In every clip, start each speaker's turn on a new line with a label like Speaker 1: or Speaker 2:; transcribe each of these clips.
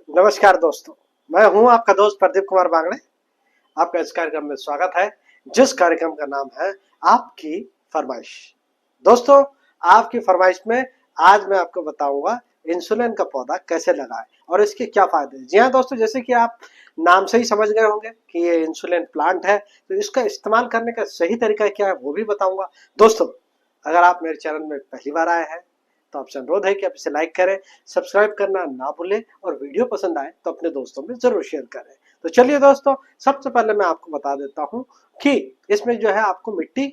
Speaker 1: नमस्कार दोस्तों, मैं हूं आपका दोस्त प्रदीप कुमार बांगड़े। आपका इस कार्यक्रम में स्वागत है, जिस कार्यक्रम का नाम है आपकी फरमाइश। दोस्तों, आपकी फरमाइश में आज मैं आपको बताऊंगा इंसुलिन का पौधा कैसे लगाएं और इसके क्या फायदे हैं। जी हाँ दोस्तों, जैसे कि आप नाम से ही समझ गए होंगे कि ये इंसुलिन प्लांट है, तो इसका इस्तेमाल करने का सही तरीका क्या है वो भी बताऊंगा। दोस्तों, अगर आप मेरे चैनल में पहली बार आए हैं तो आपसे अनुरोध है कि आप इसे लाइक करें, सब्सक्राइब करना ना भूलें और वीडियो पसंद आए तो अपने दोस्तों में जरूर शेयर करें। तो चलिए दोस्तों, सबसे पहले मैं आपको बता देता हूं कि इसमें जो है आपको मिट्टी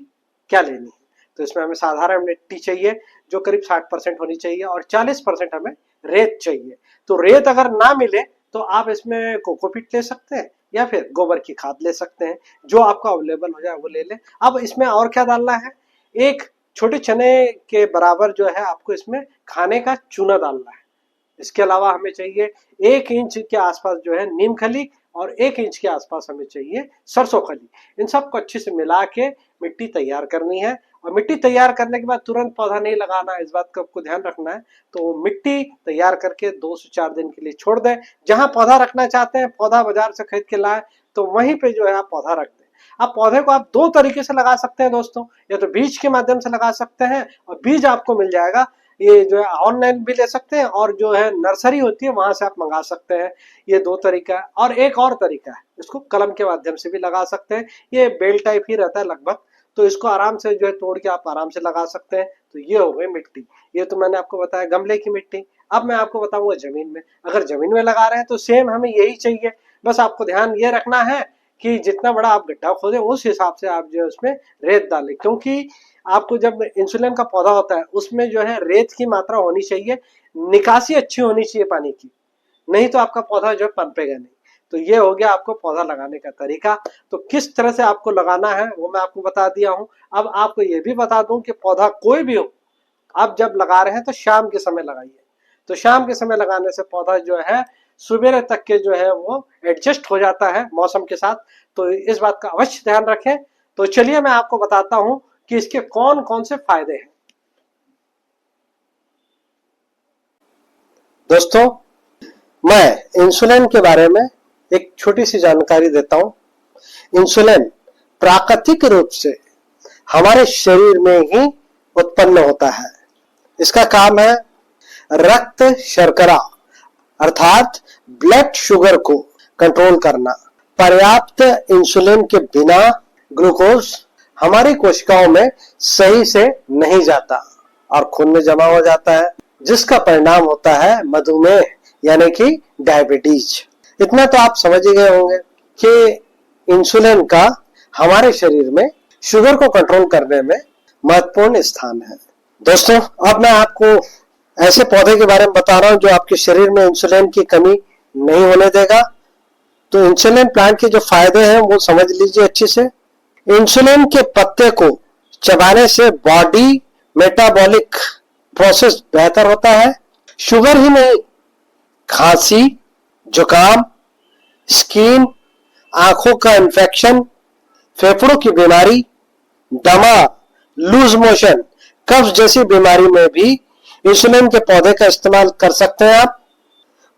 Speaker 1: क्या लेनी है। तो इसमें हमें साधारण मिट्टी चाहिए जो करीब 60% होनी चाहिए और 40% हमें रेत चाहिए। तो रेत अगर ना मिले तो आप इसमें कोकोपीट ले सकते हैं या फिर गोबर की खाद ले सकते हैं, जो आपको अवेलेबल हो जाए वो ले लें। अब इसमें और क्या डालना है, एक छोटे चने के बराबर जो है आपको इसमें खाने का चूना डालना है। इसके अलावा हमें चाहिए 1 इंच के आसपास जो है नीम खली और 1 इंच के आसपास हमें चाहिए सरसों खली। इन सबको अच्छे से मिला के मिट्टी तैयार करनी है और मिट्टी तैयार करने के बाद तुरंत पौधा नहीं लगाना है, इस बात का आपको ध्यान रखना है। तो मिट्टी तैयार करके 2 से 4 दिन के लिए छोड़ दें। जहां पौधा रखना चाहते हैं, पौधा बाजार से खरीद के लाए तो वहीं पे जो है आप पौधा रख दें। अब पौधे को आप 2 तरीके से लगा सकते हैं दोस्तों, या तो बीज के माध्यम से लगा सकते हैं और बीज आपको मिल जाएगा, ये जो है ऑनलाइन भी ले सकते हैं और जो है नर्सरी होती है वहां से आप मंगा सकते हैं। ये 2 तरीका है और एक और तरीका है, इसको कलम के माध्यम से भी लगा सकते हैं। ये बेल टाइप ही रहता है लगभग, तो इसको आराम से जो है तोड़ के आप आराम से लगा सकते हैं। तो ये हो गई मिट्टी, ये तो मैंने आपको बताया गमले की मिट्टी। अब मैं आपको बताऊंगा जमीन में। अगर जमीन में लगा रहे हैं तो सेम हमें यही चाहिए, बस आपको ध्यान ये रखना है कि जितना बड़ा आप गड्ढा खोदें उस हिसाब से आप जो है उसमें रेत डालें, क्योंकि आपको जब इंसुलिन का पौधा होता है उसमें जो है रेत की मात्रा होनी चाहिए, निकासी अच्छी होनी चाहिए पानी की, नहीं तो आपका पौधा जो है पनपेगा नहीं। तो ये हो गया आपको पौधा लगाने का तरीका। तो किस तरह से आपको लगाना है वो मैं आपको बता दिया हूं। अब आपको ये भी बता दूं कि पौधा कोई भी हो, आप जब लगा रहे हैं तो शाम के समय लगाइए। तो शाम के समय लगाने से पौधा जो है सुबेरे तक के जो है वो एडजस्ट हो जाता है मौसम के साथ। तो इस बात का अवश्य ध्यान रखें। तो चलिए मैं आपको बताता हूं कि इसके कौन कौन से फायदे हैं। दोस्तों, मैं इंसुलिन के बारे में एक छोटी सी जानकारी देता हूं। इंसुलिन प्राकृतिक रूप से हमारे शरीर में ही उत्पन्न होता है। इसका काम है रक्त शर्करा अर्थात ब्लड शुगर को कंट्रोल करना। पर्याप्त इंसुलिन के बिना ग्लूकोज हमारी कोशिकाओं में सही से नहीं जाता और खून में जमा हो जाता है, जिसका परिणाम होता है मधुमेह यानी कि डायबिटीज। इतना तो आप समझ ही गए होंगे कि इंसुलिन का हमारे शरीर में शुगर को कंट्रोल करने में महत्वपूर्ण स्थान है। दोस्तों, अब मैं आपको ऐसे पौधे के बारे में बता रहा हूं जो आपके शरीर में इंसुलिन की कमी नहीं होने देगा। तो इंसुलिन प्लांट के जो फायदे हैं वो समझ लीजिए अच्छे से। इंसुलिन के पत्ते को चबाने से बॉडी मेटाबॉलिक प्रोसेस बेहतर होता है। शुगर ही नहीं, खांसी, जुकाम, स्किन, आंखों का इन्फेक्शन, फेफड़ों की बीमारी, दमा, लूज मोशन, कब्ज जैसी बीमारी में भी इंसुलिन के पौधे का इस्तेमाल कर सकते हैं आप।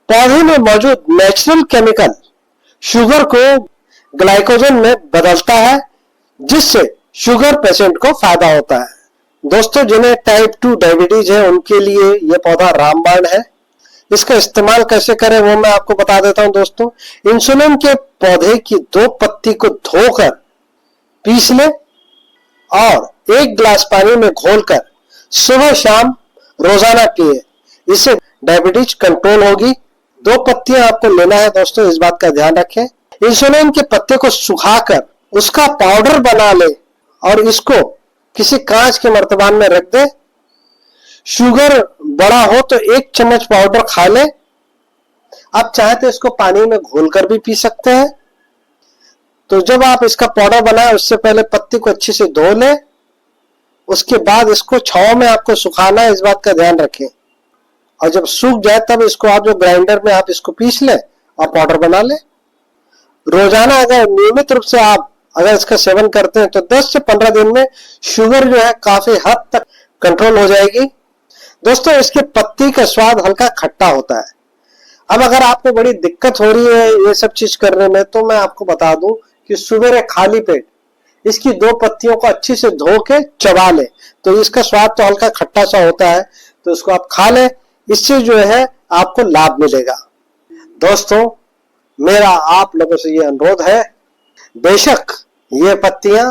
Speaker 1: पौधे में मौजूद नेचुरल केमिकल शुगर को ग्लाइकोजन में बदलता है, जिससे शुगर पेशेंट को फायदा होता है। दोस्तों, जिन्हें टाइप 2 डायबिटीज है उनके लिए यह पौधा रामबाण है। इसका इस्तेमाल कैसे करें वो मैं आपको बता देता हूं। दोस्तों, इंसुलिन के पौधे की 2 पत्ती को धोकर पीस लें और 1 गिलास पानी में घोलकर सुबह शाम रोजाना पिए। इससे डायबिटीज कंट्रोल होगी। 2 पत्तियां आपको लेना है दोस्तों, इस बात का ध्यान रखें। इंसुलिन के पत्ते को सुखाकर उसका पाउडर बना ले और इसको किसी कांच के मर्तबान में रख दे। शुगर बड़ा हो तो 1 चम्मच पाउडर खा ले। आप चाहे तो इसको पानी में घोलकर भी पी सकते हैं। तो जब आप इसका पाउडर बनाए उससे पहले पत्ती को अच्छे से धो ले, उसके बाद इसको छांव में आपको सुखाना है, इस बात का ध्यान रखें। और जब सूख जाए तब इसको आप जो ग्राइंडर में आप इसको पीस ले और पाउडर बना ले। रोजाना अगर नियमित रूप से आप अगर इसका सेवन करते हैं तो 10 से 15 दिन में शुगर जो है काफी हद तक कंट्रोल हो जाएगी। दोस्तों, इसके पत्ती का स्वाद हल्का खट्टा होता है अब अगर आपको बड़ी दिक्कत हो रही है ये सब चीज करने में, तो मैं आपको बता दूं कि सुबह खाली पेट इसकी 2 पत्तियों को अच्छी से धो के चबा ले। तो इसका स्वाद तो हल्का खट्टा सा होता है, तो इसको आप खा ले, इससे जो है आपको लाभ मिलेगा। दोस्तों, मेरा आप लोगों से ये अनुरोध है, बेशक ये पत्तियां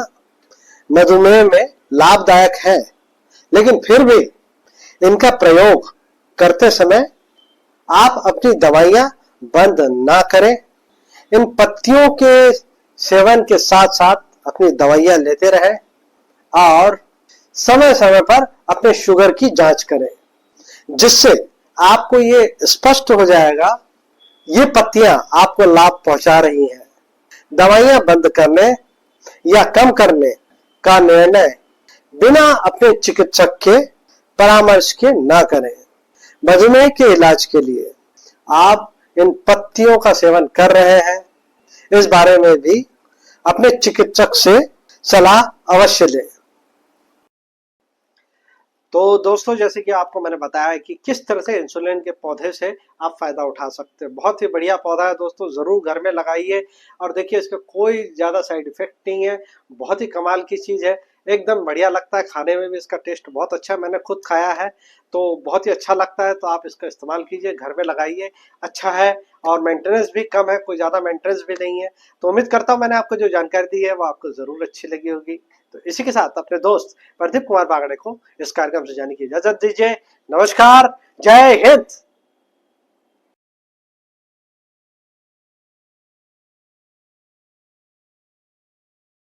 Speaker 1: मधुमेह में लाभदायक है, लेकिन फिर भी इनका प्रयोग करते समय आप अपनी दवाइयां बंद ना करें। इन पत्तियों के सेवन के साथ साथ अपनी दवाइयां लेते रहें और समय समय पर अपने शुगर की जांच करें, जिससे आपको ये स्पष्ट हो जाएगा ये पत्तियां आपको लाभ पहुंचा रही हैं। दवाइयां बंद करने या कम करने का निर्णय बिना अपने चिकित्सक के परामर्श के ना करें। मधुमेह के इलाज के लिए आप इन पत्तियों का सेवन कर रहे हैं, इस बारे में भी अपने चिकित्सक से सलाह अवश्य लें। तो दोस्तों, जैसे कि आपको मैंने बताया है कि किस तरह से इंसुलिन के पौधे से आप फायदा उठा सकते हैं। बहुत ही बढ़िया पौधा है दोस्तों, जरूर घर में लगाइए और देखिए इसका कोई ज्यादा साइड इफेक्ट नहीं है। बहुत ही कमाल की चीज है, एकदम बढ़िया लगता है, खाने में भी इसका टेस्ट बहुत अच्छा है, मैंने खुद खाया है तो बहुत ही अच्छा लगता है। तो आप इसका इस्तेमाल कीजिए, घर में लगाइए, अच्छा है और मेंटेनेंस भी कम है, कोई ज्यादा मेंटेनेंस भी नहीं है। तो उम्मीद करता हूँ मैंने आपको जो जानकारी दी है वो आपको जरूर अच्छी लगी होगी। तो इसी के साथ अपने दोस्त प्रदीप कुमार बागड़े को इस कार्यक्रम से जाने की इजाजत दीजिए। नमस्कार, जय हिंद।